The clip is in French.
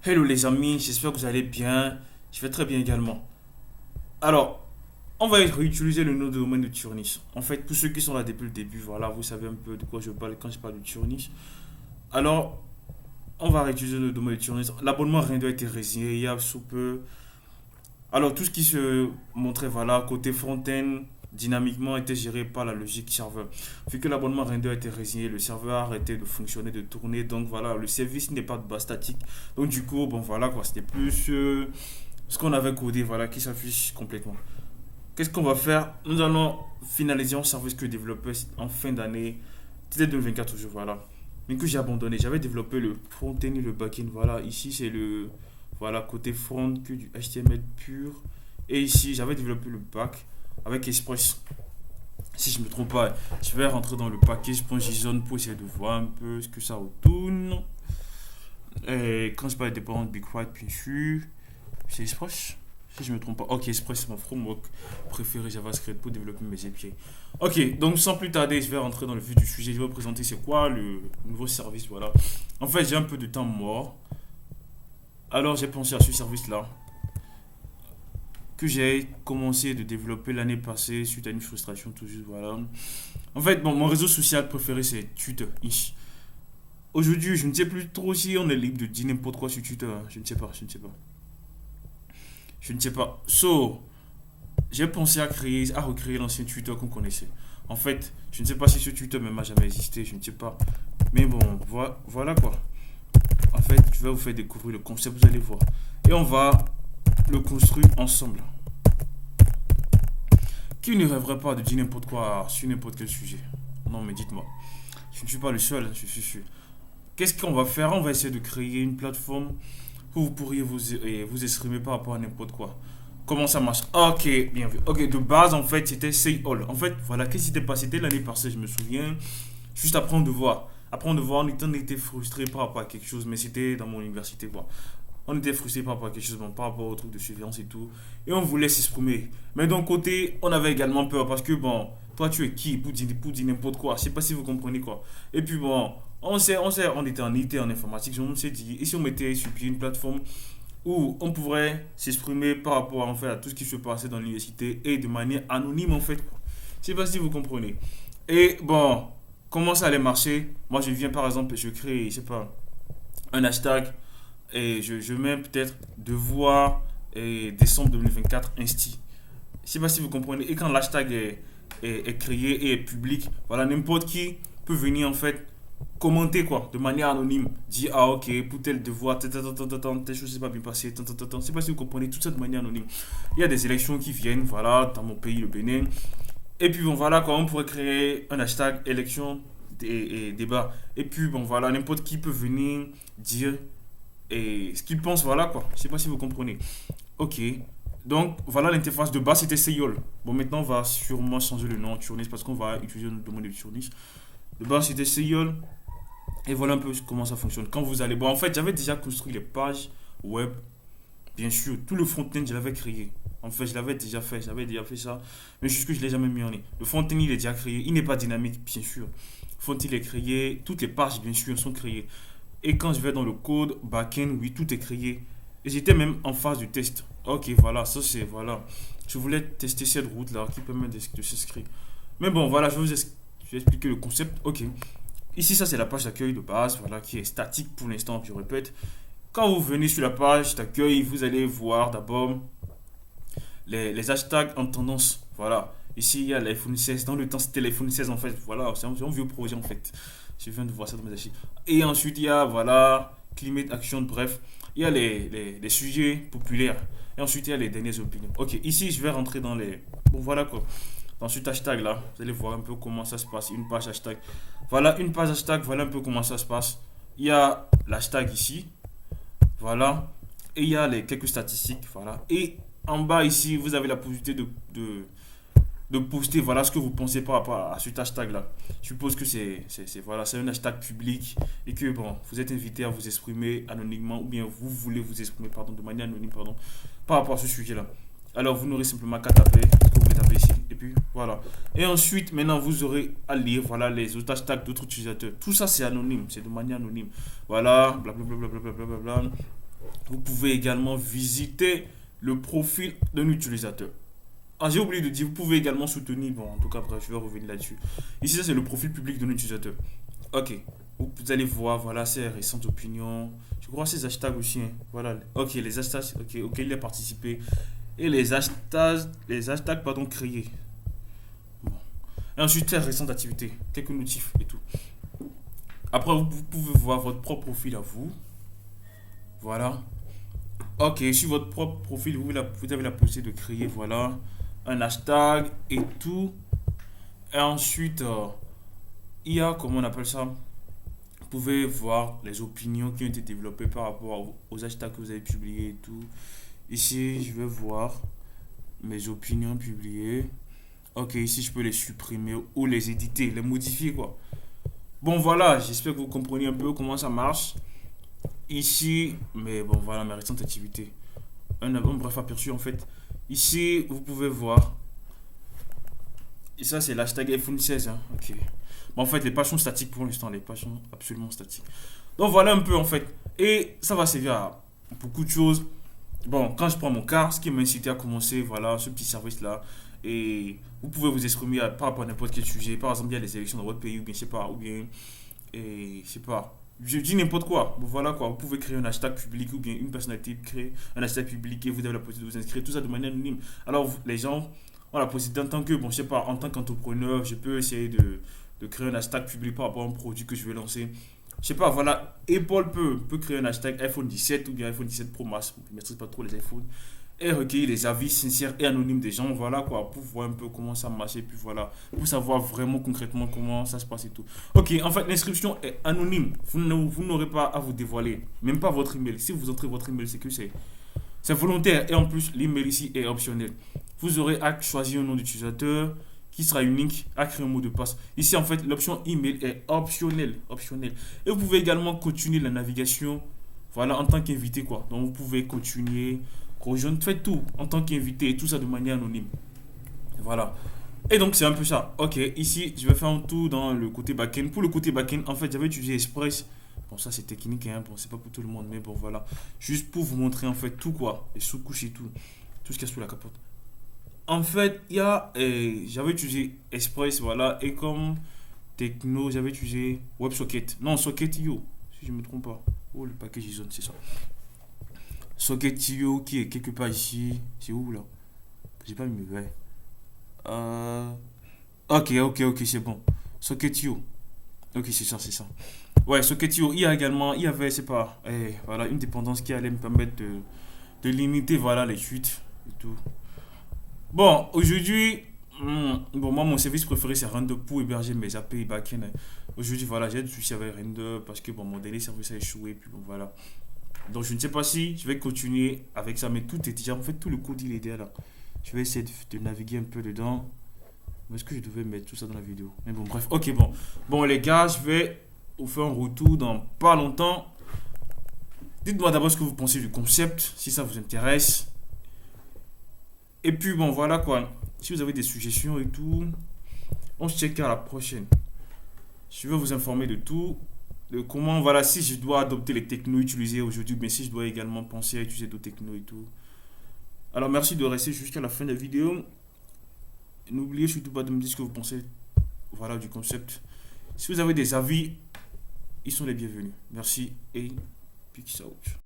Hello les amis, j'espère que vous allez bien. Je vais très bien également. Alors, on va réutiliser le nom de domaine de Turnis. En fait, pour ceux qui sont là depuis le début, voilà, vous savez un peu de quoi je parle quand je parle de Turnis. Alors, on va réutiliser le domaine de Turnis. L'abonnement Rendo a été résilié il y a sous peu. Alors, tout ce qui se montrait, voilà, côté front-end, dynamiquement, était géré par la logique serveur. Vu que l'abonnement Render a été résilié, le serveur a arrêté de fonctionner, de tourner. Donc, voilà, le service n'est pas de base statique. Donc, du coup, bon, voilà, quoi, c'était plus ce qu'on avait codé, voilà, qui s'affiche complètement. Qu'est-ce qu'on va faire? Nous allons finaliser un service que développé en fin d'année. C'était 2024 toujours, voilà. Mais que j'ai abandonné. J'avais développé le front-end et le back-end. Voilà, ici c'est le voilà, côté front que du HTML pur. Et ici, j'avais développé le back avec Express. Si je ne me trompe pas, je vais rentrer dans le package.json pour essayer de voir un peu ce que ça retourne. Et quand je parle des parents de Big White, bien sûr, c'est Express. Si je ne me trompe pas. Ok, Express, c'est mon framework préféré JavaScript pour développer mes API. Ok, donc sans plus tarder, je vais rentrer dans le vif du sujet. Je vais vous présenter c'est quoi le nouveau service. Voilà. En fait, j'ai un peu de temps mort. Alors, j'ai pensé à ce service-là que j'ai commencé de développer l'année passée suite à une frustration tout juste. Voilà. En fait, bon, mon réseau social préféré, c'est Twitter. Aujourd'hui, je ne sais plus trop si on est libre de dire n'importe quoi sur Twitter. Je ne sais pas, je ne sais pas. Je ne sais pas. So, j'ai pensé à recréer l'ancien Twitter qu'on connaissait. En fait, je ne sais pas si ce Twitter même a jamais existé, je ne sais pas. Mais bon, voilà quoi. En fait, je vais vous faire découvrir le concept, vous allez voir. Et on va le construire ensemble. Qui ne rêverait pas de dire n'importe quoi sur n'importe quel sujet? Non, mais dites-moi. Je ne suis pas le seul, je suis sûr. Qu'est-ce qu'on va faire? On va essayer de créer une plateforme où vous pourriez vous exprimer par rapport à n'importe quoi. Comment ça marche? Ok, bien vu. Ok, de base, en fait, c'était Say All. En fait, voilà, qu'est-ce qui s'était passé? C'était l'année passée, je me souviens. Juste apprendre de voir. Apprendre de voir, on était frustré par rapport à quelque chose, mais c'était dans mon université, quoi. On était frustré par rapport à quelque chose, bon, par rapport au truc de surveillance et tout. Et on voulait s'exprimer. Mais d'un côté, on avait également peur parce que, bon, toi, tu es qui pour dire n'importe quoi? Je sais pas si vous comprenez quoi. Et puis, bon, on était en IT, en informatique, on s'est dit, et si on mettait sur pied une plateforme où on pourrait s'exprimer par rapport en fait, à tout ce qui se passait dans l'université et de manière anonyme en fait. Je sais pas si vous comprenez. Et bon, comment ça allait marcher? Moi je viens par exemple, je crée, je sais pas, un hashtag et je mets peut-être devoir et décembre 2024 insti. Je sais pas si vous comprenez. Et quand l'hashtag est créé et est public, voilà, n'importe qui peut venir en fait commenter quoi, de manière anonyme. Dire ah ok, pour tel devoir, telle chose s'est pas bien passée, je sais pas si vous comprenez tout ça de manière anonyme. Il y a des élections qui viennent, voilà, dans mon pays, le Bénin. Et puis bon, voilà, quoi, on pourrait créer un hashtag élection et débat. Et puis bon, voilà, n'importe qui peut venir dire ce qu'il pense, voilà quoi. Je sais pas si vous comprenez. Ok. Donc voilà l'interface de base c'était Seyol. Bon maintenant on va sûrement changer le nom en Turnis parce qu'on va utiliser le domaine de Turnis. De base c'était Seyol. Et voilà un peu comment ça fonctionne. Quand vous allez. Bon en fait j'avais déjà construit les pages web. Bien sûr, tout le front-end je l'avais créé. En fait je l'avais déjà fait. J'avais déjà fait ça. Mais juste que je ne l'ai jamais mis en ligne. Le front-end il est déjà créé. Il n'est pas dynamique bien sûr. Le front-end il est créé. Toutes les pages bien sûr sont créées. Et quand je vais dans le code backend, oui, tout est créé. Et j'étais même en phase de test. Ok, voilà, ça c'est, voilà. Je voulais tester cette route-là qui permet de s'inscrire. Mais bon, voilà, je vais expliquer le concept. Ok. Ici, ça c'est la page d'accueil de base, voilà, qui est statique pour l'instant, je répète. Quand vous venez sur la page d'accueil, vous allez voir d'abord les hashtags en tendance. Voilà. Ici, il y a l'iPhone 16. Dans le temps, c'était l'iPhone 16 en fait. Voilà, c'est un vieux projet en fait. Je viens de voir ça dans mes archives. Et ensuite, il y a, voilà, Climate Action, bref. Il y a les sujets populaires. Et ensuite, il y a les dernières opinions. Ok, ici, je vais rentrer dans les. Bon, voilà quoi. Dans ce hashtag là, vous allez voir un peu comment ça se passe. Une page hashtag. Voilà, une page hashtag, voilà un peu comment ça se passe. Il y a l'hashtag ici. Voilà. Et il y a les quelques statistiques. Voilà. Et en bas ici, vous avez la possibilité de poster voilà ce que vous pensez par rapport à ce hashtag là. Je suppose que voilà, c'est un hashtag public et que bon, vous êtes invité à vous exprimer anonymement ou bien vous voulez vous exprimer pardon, de manière anonyme pardon, par rapport à ce sujet là. Alors vous n'aurez simplement qu'à taper ce que vous voulez taper ici et puis voilà. Et ensuite maintenant vous aurez à lire voilà les autres hashtags d'autres utilisateurs. Tout ça c'est anonyme, c'est de manière anonyme. Voilà, blablabla. Vous pouvez également visiter le profil d'un utilisateur. Ah, j'ai oublié de dire, vous pouvez également soutenir, bon, en tout cas, bref, je vais revenir là-dessus. Ici, ça, c'est le profil public d'un utilisateur. Ok, vous allez voir, voilà, ses récentes opinions. Je crois ses hashtags aussi, hein. Voilà, ok, les hashtags, ok, auxquels il a participé. Et les hashtags, pardon, créés. Bon. Et ensuite, ses récentes activités, quelques notifs et tout. Après, vous pouvez voir votre propre profil à vous. Voilà. Ok, sur votre propre profil, vous avez la possibilité de créer, voilà, un hashtag et tout. Et ensuite, il y a, comment on appelle ça? Vous pouvez voir les opinions qui ont été développées par rapport aux hashtags que vous avez publiés et tout. Ici, je vais voir mes opinions publiées. Ok, ici, je peux les supprimer ou les éditer, les modifier, quoi. Bon, voilà, j'espère que vous comprenez un peu comment ça marche. Ici, mais bon, voilà mes récentes activités. Un bref aperçu, en fait. Ici, vous pouvez voir. Et ça, c'est l'hashtag iPhone 16, hein. Ok. Bon, en fait, les pages sont statiques pour l'instant. Les pages sont absolument statiques. Donc, voilà un peu, en fait. Et ça va servir à beaucoup de choses. Bon, quand je prends mon cas, ce qui m'a incité à commencer, voilà, ce petit service-là. Et vous pouvez vous exprimer par rapport à n'importe quel sujet. Par exemple, il y a les élections dans votre pays, ou bien, je sais pas, ou bien, et je sais pas. Je dis n'importe quoi. Bon, voilà quoi. Vous pouvez créer un hashtag public ou bien une personnalité crée un hashtag public et vous avez la possibilité de vous inscrire. Tout ça de manière anonyme. Alors, les gens ont la possibilité en tant que, bon, je sais pas, en tant qu'entrepreneur, je peux essayer de créer un hashtag public par rapport à un produit que je vais lancer. Je sais pas, voilà. Apple peut créer un hashtag iPhone 17 ou bien iPhone 17 Pro Max. Je ne maîtrise pas trop les iPhones et recueillir les avis sincères et anonymes des gens, voilà quoi, pour voir un peu comment ça marche et puis voilà, pour savoir vraiment concrètement comment ça se passe et tout. Ok, en fait, l'inscription est anonyme, vous n'aurez pas à vous dévoiler, même pas votre email. Si vous entrez votre email, c'est que c'est volontaire et en plus, l'email ici est optionnel. Vous aurez à choisir un nom d'utilisateur qui sera unique, à créer un mot de passe. Ici, en fait, l'option email est optionnelle, optionnelle. Et vous pouvez également continuer la navigation, voilà, en tant qu'invité quoi. Donc, vous pouvez continuer rejoindre, faites tout en tant qu'invité et tout ça de manière anonyme. Voilà. Et donc, c'est un peu ça. Ok, ici, je vais faire un tour dans le côté back-end. Pour le côté back-end, en fait, j'avais utilisé Express. Bon, ça, c'est technique, hein. Bon, c'est pas pour tout le monde, mais bon, voilà. Juste pour vous montrer, en fait, tout quoi. Les sous-couches et tout. Tout ce qu'il y a sous la capote. En fait, il y a. J'avais utilisé Express, voilà. Et comme techno, j'avais utilisé WebSocket. Non, Socket.io, si je ne me trompe pas. Oh, le package JSON, c'est ça. Socket.io qui est quelque part ici. C'est où là? J'ai pas mis mes ouais. Euh... Ok, c'est bon. Socket.io. Ok, c'est ça, c'est ça. Ouais, Socket.io, il y avait, c'est pas, voilà, une dépendance qui allait me permettre de limiter, voilà, les chutes et tout. Bon, aujourd'hui, bon, moi, mon service préféré, c'est Render pour héberger mes API backend. Aujourd'hui, voilà, j'ai du souci avec Render parce que, bon, mon dernier service a échoué, puis bon, voilà. Donc je ne sais pas si je vais continuer avec ça, mais tout est déjà, en fait, tout le code il est déjà là. Je vais essayer de naviguer un peu dedans. Est-ce que je devais mettre tout ça dans la vidéo? Mais bon, bref, ok, bon. Bon, les gars, je vais vous faire un retour dans pas longtemps. Dites-moi d'abord ce que vous pensez du concept, si ça vous intéresse. Et puis, bon, voilà quoi. Si vous avez des suggestions et tout, on se check à la prochaine. Je vais vous informer de tout. De comment, voilà, si je dois adopter les technos utilisés aujourd'hui, mais si je dois également penser à utiliser d'autres technos et tout. Alors, merci de rester jusqu'à la fin de la vidéo. N'oubliez surtout pas de me dire ce que vous pensez, voilà, du concept. Si vous avez des avis, ils sont les bienvenus. Merci et peace out.